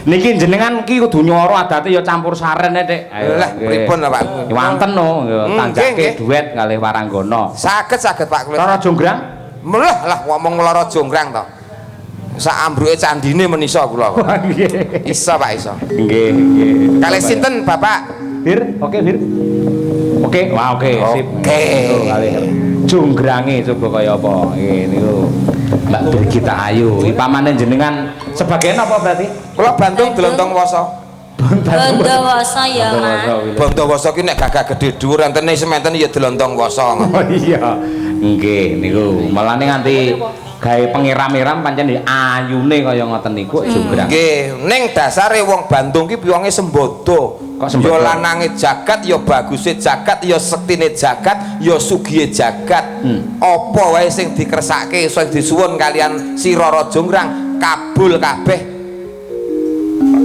Niki jenengan ki kudu nyoro adate ya campur saren Dik. Lah pripun Pak? Wonten no tanjake duet kalih Waranggana. Saged Pak kula. Lara jonggrang? Melah lah ngomong lara jonggrang to. Sak ambruke candine menisa kula. Nggih. Iso Pak iso. Nggih, nggih. Kalih sinten Bapak? Bir, oke Bir. Oke, wah oke, sip. Oke. Kalih jonggrange coba kaya apa? Nggih niku. Mbak Brigita Ayu, pamane jenengan sebagian apa berarti? Kula Bandung Delontong Wasa. Bondowoso ya, Mas. Bondowoso ki nek gagah gedhe dhuwur entene sementen ya Delontong Wasa. Oh iya. Nggih niku. Malane nganti gawe pengiram-iram pancen ayune kaya ngoten niku jonggrang. Nggih, ning dasare wong Bandung ki wonge sembodo. Kok sembodo? Ya lanange jagat, ya baguse jagat, ya sektine jagat, ya sugihe jagat. Apa wae sing dikersake sing disuwun kalian si Rara Jonggrang kabul kabeh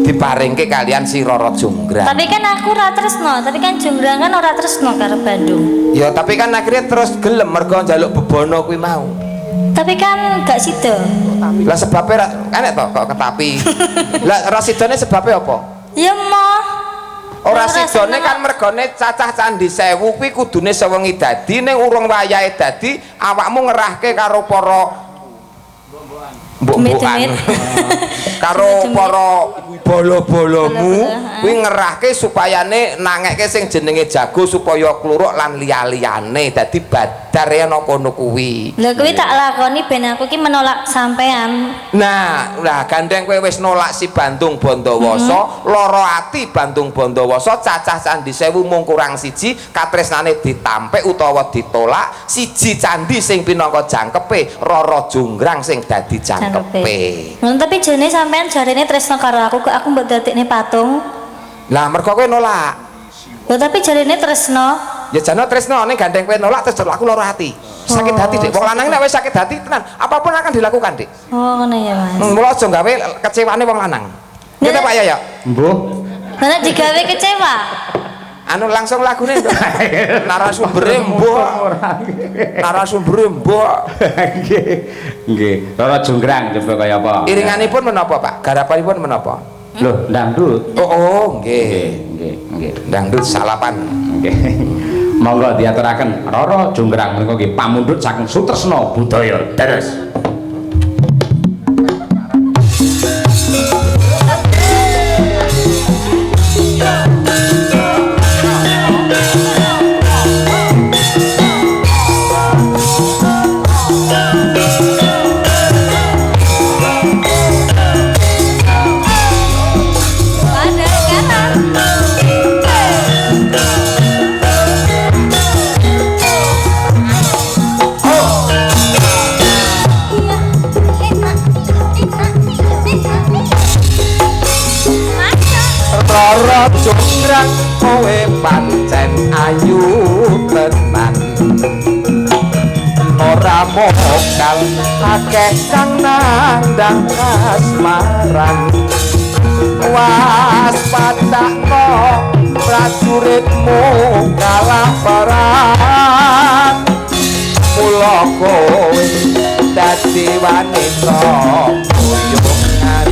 diparingke kalian si Rara Jonggrang. Tapi kan aku ora tresno, tapi kan Jonggrang kan ora tresno karo Bandung. Ya tapi kan akhirnya terus gelem mergo njaluk bebono kuwi mau. Tapi kan gak sida. Lah sebabnya enek to kok ketapi. Lah rasidane sebabnya apa? Ya moh. Ora sidone kan mergone cacah candi 1000 kuwi kudune sewengi dadi ning urung wayahe dadi awakmu ngerahke karo para mbok-mbokan karo para bolo-bolomu kuwi ngerahke supayane nangeke sing jenenge jago supaya kluruk lan liya-liyane dadi badar ya ana kono kuwi. Lha kuwi tak lakoni ben aku ki menolak sampean. Nah, gandeng kowe wis nolak si Bandung Bondowoso, lara ati Bandung Bondowoso, cacah candi 1000 mung kurang siji, katresnane ditampek utawa ditolak, siji candi sing pinangka jangkepe, Rara Jonggrang sing dadi jangkepe. Tapi jane sampean jarene tresno karo aku mbok dadekne patung. Lah mergo kowe nolak. Lho tapi jarene tresno. Ya jane tresno ning gandeng kowe nolak terus aku lara ati. Sakit hati Dik, wong lanang nek wis sakit hati tenan, apapun akan dilakukan Dik. Oh ngono ya Mas. Mula aja gawe kecewane wong lanang. Kita Pak Yoyo. Mbuh. Nek digawe kecewa. Anu langsung lagune narasumbere mbuh. Narasumbere mbuh. Nggih. Nggih. Lara jonggrang coba kaya apa? Iringanipun menapa Pak? Garapanipun menapa? Loh, dangdut. Oh, nggih. Nggih, nggih. Dangdut salapan. Nggih. Monggo diaturaken Rara Jonggrang menika nggih pamundhut saking Sutresna Budaya Deres. Rara Jonggrang kowe pancen ayu tenan ora mokal akeh kang nandang kasmaran waspadakno prajuritmu kalaparan mula kowe dadi wanita boyongan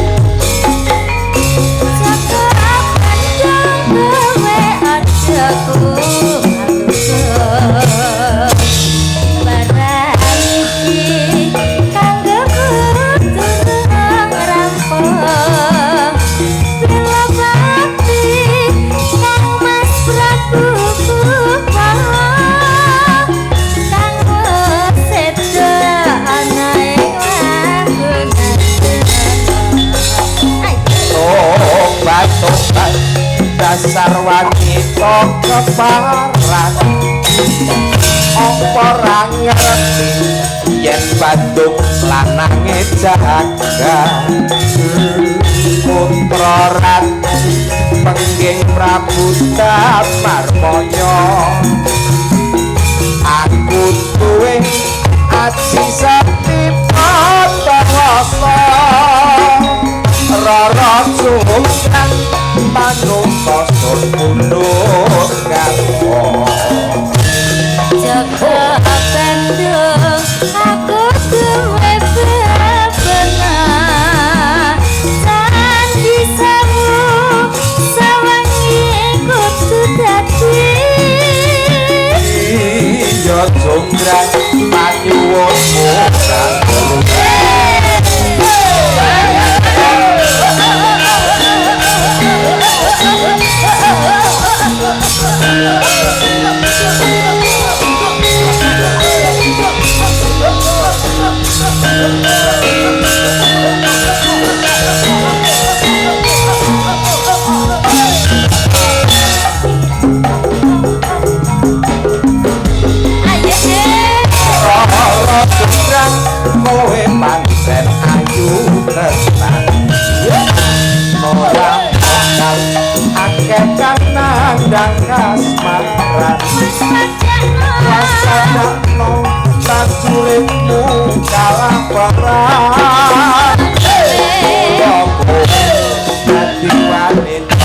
dasar wanita keparat apa ra ngerti yen Bandung lanange jagat putra ratu pengging Prabu Damarmaya aku duwe aji sakti Pandhawa Rara Jonggrang manungsa sur pundhut garwa jaga Bandung aku duwe bebenah candi songgrang panyuwunmu kowe pancen ayu tenan ora bakal akeh kanandang kasmaran wasakno prajuritmu kalaparan opo dadi wanita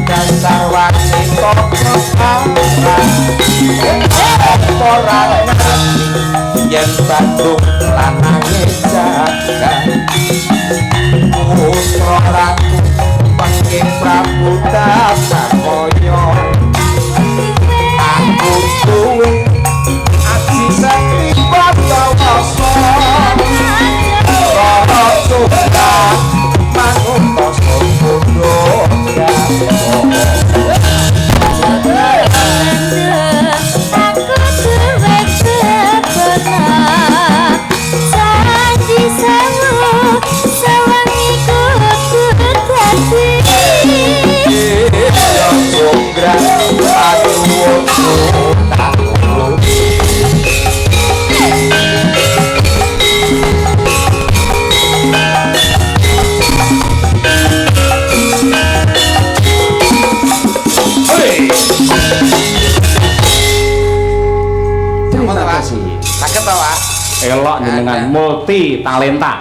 dasar wanita ora yen Bandung lanange jagat putra ratu pengke Prabu Dasakoyo aku duwe aji sakti Pandawasa ora suka manungsa bodo Terima kasih. Sakit tau, Pak? Elok jenengan multi talenta.